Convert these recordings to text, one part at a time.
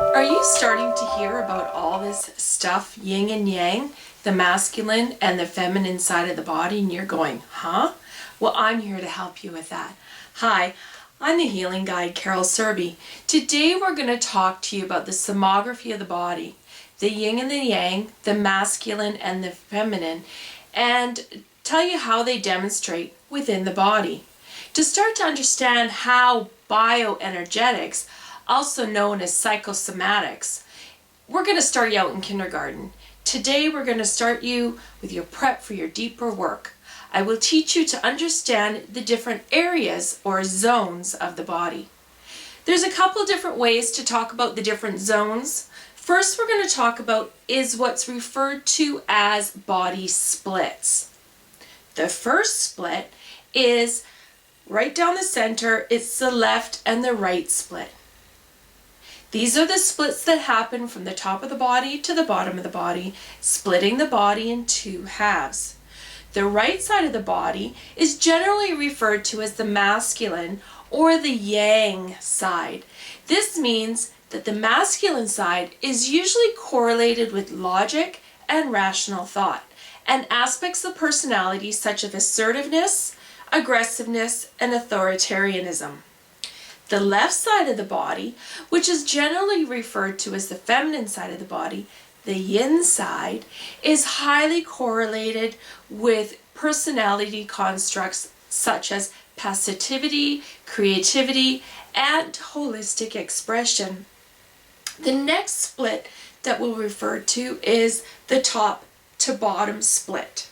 Are you starting to hear about all this stuff, yin and yang, the masculine and the feminine side of the body, and you're going, huh? Well, I'm here to help you with that. Hi, I'm the healing guide, Carol Serby. Today we're going to talk to you about the somography of the body, the yin and the yang, the masculine and the feminine, and tell you how they demonstrate within the body. To start to understand how bioenergetics, also known as psychosomatics, we're going to start you out in kindergarten. Today we're going to start you with your prep for your deeper work. I will teach you to understand the different areas or zones of the body. There's a couple different ways to talk about the different zones. First, we're going to talk about is what's referred to as body splits. The first split is right down the center. It's the left and the right split. These are the splits that happen from the top of the body to the bottom of the body, splitting the body in two halves. The right side of the body is generally referred to as the masculine or the yang side. This means that the masculine side is usually correlated with logic and rational thought, and aspects of personality such as assertiveness, aggressiveness, and authoritarianism. The left side of the body, which is generally referred to as the feminine side of the body, the yin side, is highly correlated with personality constructs such as passivity, creativity, and holistic expression. The next split that we'll refer to is the top to bottom split.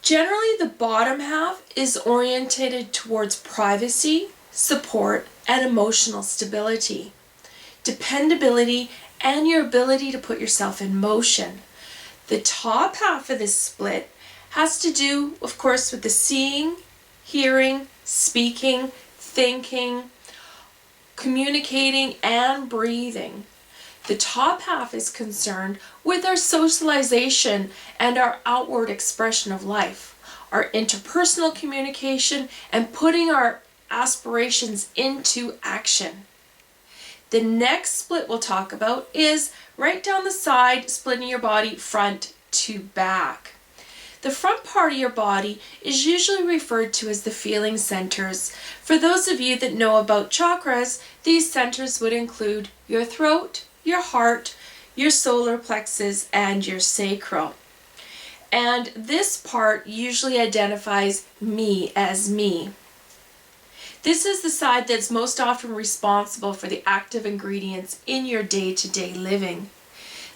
Generally, the bottom half is orientated towards privacy, support, and emotional stability, dependability, and your ability to put yourself in motion. The top half of this split has to do, of course, with the seeing, hearing, speaking, thinking, communicating, and breathing. The top half is concerned with our socialization and our outward expression of life, our interpersonal communication, and putting our aspirations into action. The next split we'll talk about is right down the side, splitting your body front to back. The front part of your body is usually referred to as the feeling centers. For those of you that know about chakras, these centers would include your throat, your heart, your solar plexus, and your sacral. And this part usually identifies me as me. This is the side that's most often responsible for the active ingredients in your day-to-day living.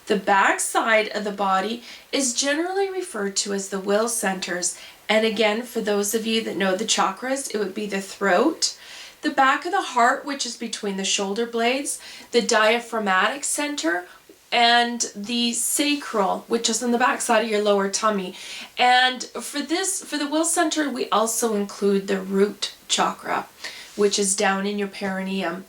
The back side of the body is generally referred to as the will centers. And again, for those of you that know the chakras, it would be the throat, the back of the heart, which is between the shoulder blades, the diaphragmatic center, and the sacral, which is on the back side of your lower tummy. And for the will center, we also include the root chakra, which is down in your perineum.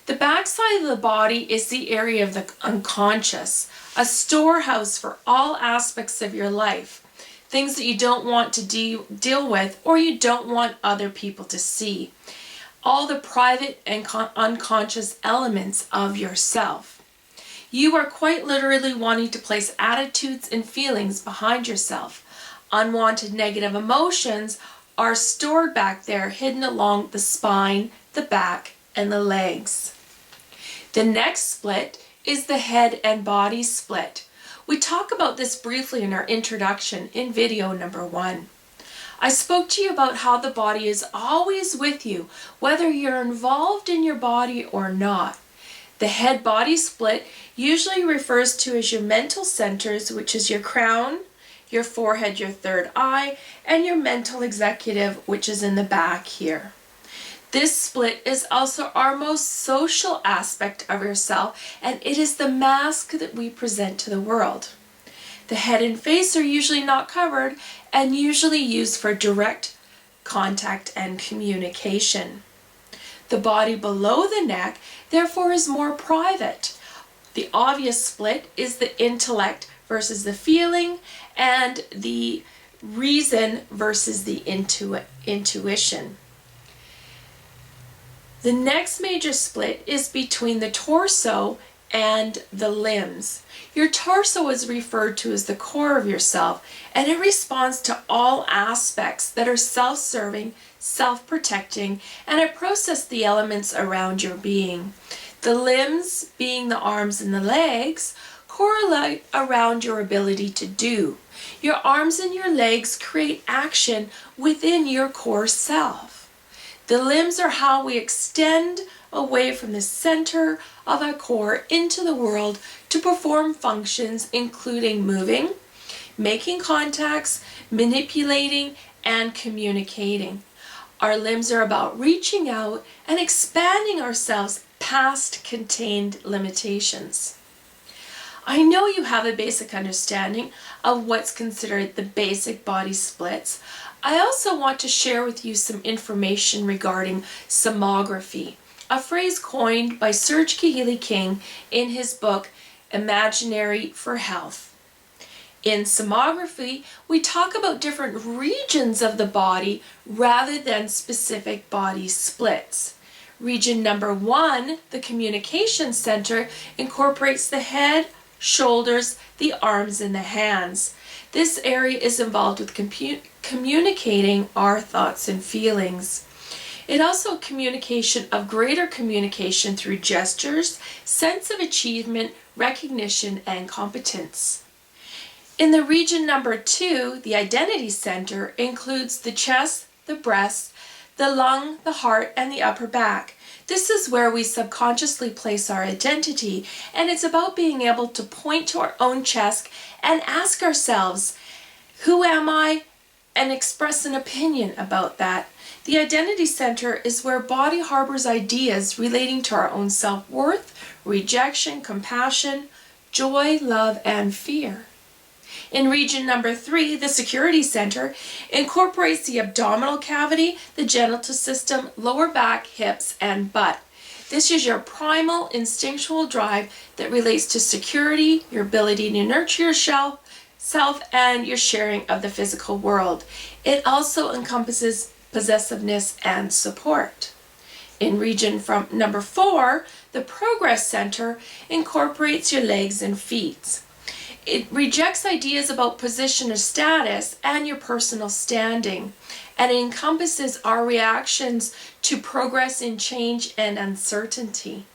The back side of the body is the area of the unconscious, a storehouse for all aspects of your life, things that you don't want to deal with or you don't want other people to see. All the private and unconscious elements of yourself. You are quite literally wanting to place attitudes and feelings behind yourself. Unwanted negative emotions are stored back there, hidden along the spine, the back, and the legs. The next split is the head and body split. We talk about this briefly in our introduction in video number 1. I spoke to you about how the body is always with you, whether you're involved in your body or not. The head-body split usually refers to as your mental centers, which is your crown, your forehead, your third eye, and your mental executive, which is in the back here. This split is also our most social aspect of yourself, and it is the mask that we present to the world. The head and face are usually not covered and usually used for direct contact and communication. The body below the neck, therefore, is more private. The obvious split is the intellect versus the feeling, and the reason versus the intuition. The next major split is between the torso and the limbs. Your torso is referred to as the core of yourself, and it responds to all aspects that are self-serving, self-protecting, and it processes the elements around your being. The limbs, being the arms and the legs, correlate around your ability to do. Your arms and your legs create action within your core self. The limbs are how we extend away from the center of our core into the world to perform functions including moving, making contacts, manipulating, and communicating. Our limbs are about reaching out and expanding ourselves past contained limitations. I know you have a basic understanding of what's considered the basic body splits. I also want to share with you some information regarding somagraphy, a phrase coined by Serge Kahili-King in his book, Imaginary for Health. In somagraphy, we talk about different regions of the body rather than specific body splits. Region number 1, the communication center, incorporates the head, shoulders, the arms, and the hands. This area is involved with communicating our thoughts and feelings. It also communication of greater communication through gestures, sense of achievement, recognition, and competence. In the region number 2, the identity center includes the chest, the breast, the lung, the heart, and the upper back. This is where we subconsciously place our identity, and it's about being able to point to our own chest and ask ourselves, who am I? And express an opinion about that. The identity center is where body harbors ideas relating to our own self-worth, rejection, compassion, joy, love, and fear. In region number 3, the security center incorporates the abdominal cavity, the genital system, lower back, hips, and butt. This is your primal instinctual drive that relates to security, your ability to nurture yourself, and your sharing of the physical world. It also encompasses possessiveness and support. In region from number 4, the progress center incorporates your legs and feet. It rejects ideas about position or status and your personal standing, and it encompasses our reactions to progress in change and uncertainty.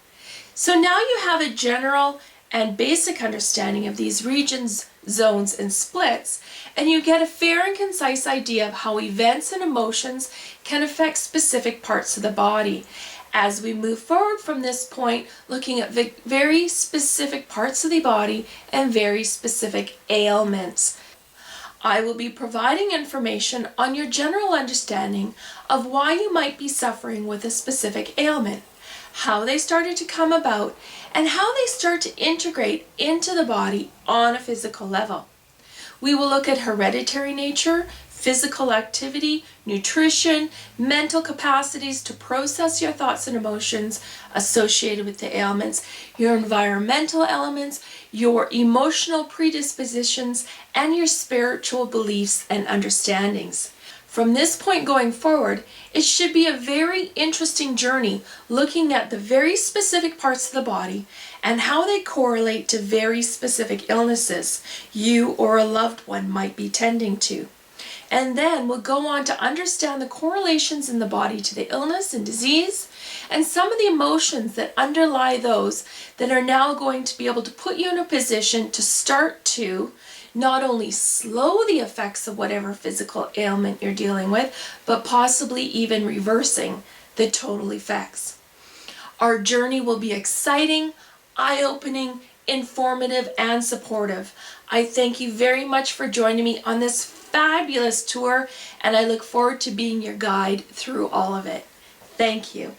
So now you have a general and basic understanding of these regions, zones, and splits, and you get a fair and concise idea of how events and emotions can affect specific parts of the body. As we move forward from this point, looking at very specific parts of the body and very specific ailments. I will be providing information on your general understanding of why you might be suffering with a specific ailment, how they started to come about, and how they start to integrate into the body on a physical level. We will look at hereditary nature, physical activity, nutrition, mental capacities to process your thoughts and emotions associated with the ailments, your environmental elements, your emotional predispositions, and your spiritual beliefs and understandings. From this point going forward, it should be a very interesting journey looking at the very specific parts of the body and how they correlate to very specific illnesses you or a loved one might be tending to. And then we'll go on to understand the correlations in the body to the illness and disease and some of the emotions that underlie those that are now going to be able to put you in a position to start to not only slow the effects of whatever physical ailment you're dealing with, but possibly even reversing the total effects. Our journey will be exciting, eye-opening, informative, and supportive. I thank you very much for joining me on this fabulous tour, and I look forward to being your guide through all of it. Thank you.